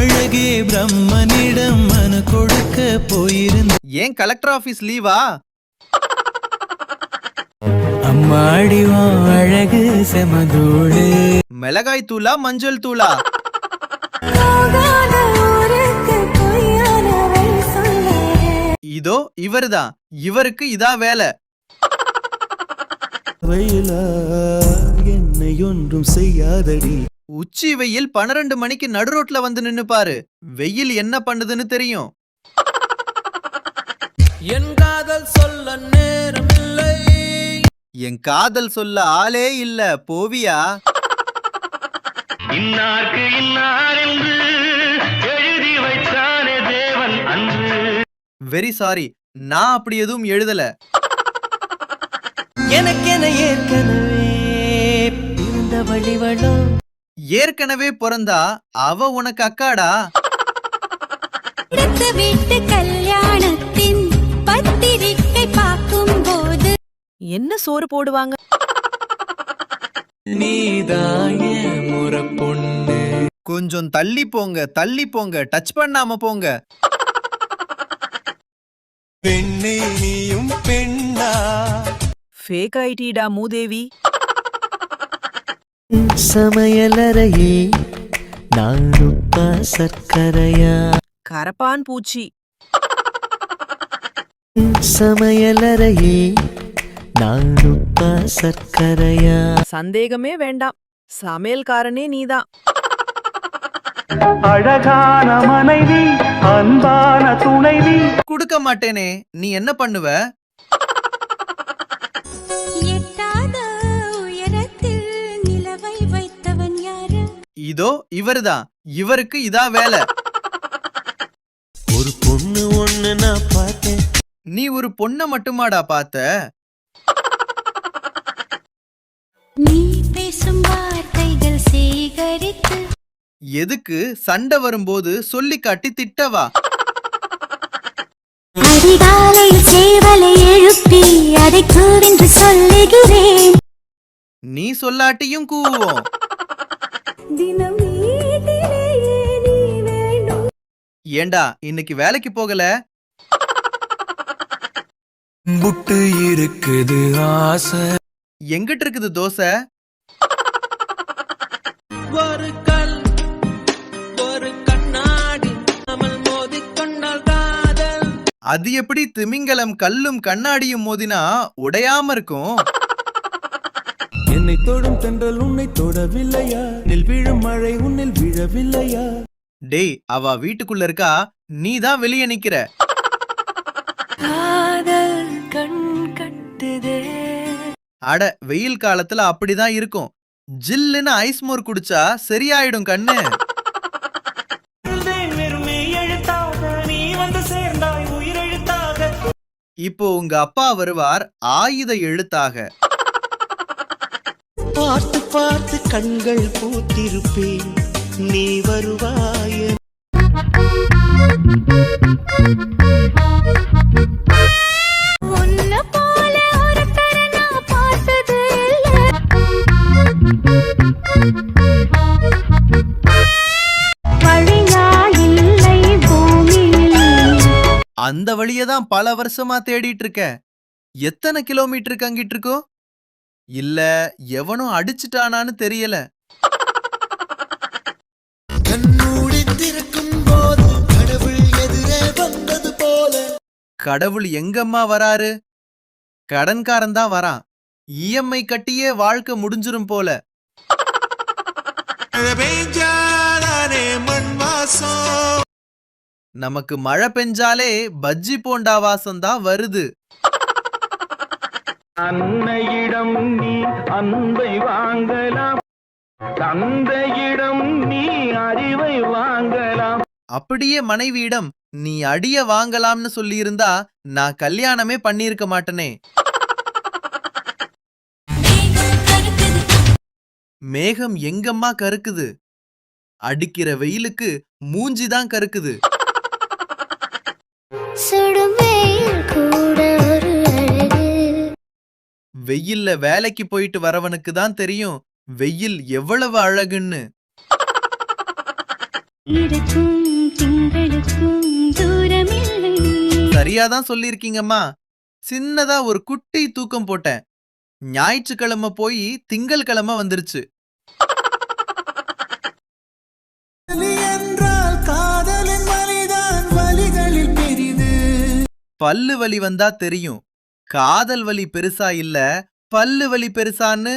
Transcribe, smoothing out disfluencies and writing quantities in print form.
அழகே பிரம்மனிடம் மனு கொடுக்க போயிருந்த. ஏன் கலெக்டர் ஆபீஸ் லீவா? அம்மாடிவா அழகு செமதூளு. மிளகாய் தூளா மஞ்சள் தூளா? இதோ இவர்தான், இவருக்கு இதா வேலை. வயலா என்னை ஒன்றும் செய்யாதடி. உச்சி வெயில் 12 மணிக்கு நடு ரோட்ல வந்து நின்னு பாரு, வெயில் என்ன பண்ணுதுன்னு தெரியும். என் காதல் சொல்ல நேரம் இல்லை. என் காதல் சொல்ல ஆளே இல்ல, போவியா? இன்னார்க்கு இன்னார் என்று எழுதி வைத்தானே தேவன் அன்று. வெரி சாரி, நான் அப்படி எதுவும் எழுதல. எனக்கென ஏற்கனவே பிறந்த வழிவளோ. ஏற்கனவே பிறந்தா அவ உனக்கு அக்காடா. வீட்டு கல்யாணத்தின் பத்திரிக்கை பார்க்கும் போது என்ன சோறு போடுவாங்க? நீதாய முறை பொண்ணு. கொஞ்சம் தள்ளி போங்க, தள்ளி போங்க, டச் பண்ணாம போங்க. பெண்ணே நீயும் பெண்ணா? ஃபேக் ஐடிடா மூதேவி. சமையலறையே நானுப்பா சர்க்கரையா? கரப்பான் பூச்சி. சமையலறையே நானுப்பா சர்க்கரையா? சந்தேகமே வேண்டாம், சமையல்காரனே நீதான். அழகான மனைவி, அன்பான துணைவி. குடுக்க மாட்டேனே, நீ என்ன பண்ணுவ? எட்டாத உயரத்தில் நிலவை வைத்தவன் யாரு? இதோ இவர்தான், இவருக்கு இதா வேலை. ஒரு பொண்ணு ஒண்ணு நான் பார்த்தேன். நீ ஒரு பொண்ண மட்டுமாடா பார்த்த? நீ பேசும் வார்த்தைகள் சேகரித்து எதுக்கு? சண்டை வரும்போது சொல்லி காட்டி திட்டவா? அதிகாலையில் சேவலை எழுப்பி அதை கூவென்று சொல்லுகிறேன். நீ சொல்லாட்டியும் கூவுவோம். தினம் வீட்டிலேயே நீ வேண்டும். ஏண்டா இன்னைக்கு வேலைக்கு போகல? புட்டு இருக்குது ஆசை. எங்கிட்டு இருக்குது தோசை? ஒரு கல் ஒரு கண்ணாடி அமல் மோதிக்கொண்டால் காதல். அது எப்படி திமிங்கலம் கல்லும் கண்ணாடியும் மோதினா உடையாம இருக்கும்? என்னை தொடும் தென்றல் உன்னை தொடவில்லையா? நில் விழும் மழை உன்னில் விழவில்லையா? டேய், அவ வீட்டுக்குள்ள இருக்கா, நீ தான் வெளியே நிக்கிற. காதல் கண் கட்டுதே. அட, வெயில் காலத்துல அப்படிதான் இருக்கும். ஜில்லுன்னு ஐஸ் மோர் குடிச்சா சரியாயிடும் கண்ணு. இப்போ உங்க அப்பா வருவார், ஆயுத எழுத்தாக. பார்த்து பார்த்து கண்கள் பூத்திருப்பேன், நீ வருவாய. உன்னை போல ஒருத்தரை நான் பார்த்தது இல்ல. வழியா இல்லை பூமியில். அந்த வழியதான் பல வருஷமா தேடிட்டு இருக்க. எத்தனை கிலோமீட்டருக்கு அங்கிட்டு இருக்கோம்? இல்ல எவனும் அடிச்சுட்டானான்னு தெரியல. கண்மூடி திறக்கும் போது கடவுள் எதிரே வந்தது போல. கடவுள் எங்கம்மா வராரு? கடன்காரன் தான் வரான். இஎம்ஐ கட்டியே வாழ்க்கை முடிஞ்சிரும் போல. நமக்கு மழை பெஞ்சாலே பஜ்ஜி போண்டா வாசம் தான் வருது. அன்னையிடம் நீ அன்பை வாங்கலாம், தந்தையிடம் நீ அறிவை வாங்கலாம். அப்படியே மனைவியிடம் நீ அடிய வாங்கலாம்னு சொல்லியிருந்தா நான் கல்யாணமே பண்ணியிருக்க மாட்டனே. மேகம் எங்கம்மா கருக்குது? அடிக்கிற வெயிலுக்கு மூஞ்சிதான் கருக்குது. வெயில்ல வேலைக்கு போயிட்டு வரவனுக்கு தான் தெரியும் வெயில் எவ்வளவு அழகுன்னு. இருக்கும் திங்களுக்கும் தூரமில்லை. சரியாதான் சொல்லியிருக்கீங்கம்மா. சின்னதா ஒரு குட்டி தூக்கம் போட்டேன். ஞாயிற்றுக்கிழமை போய் திங்கள்கிழமை வந்துருச்சு. பல்லு வலி வந்தா தெரியும் காதல் வலி பெருசா இல்ல பல்லு வலி பெருசான்னு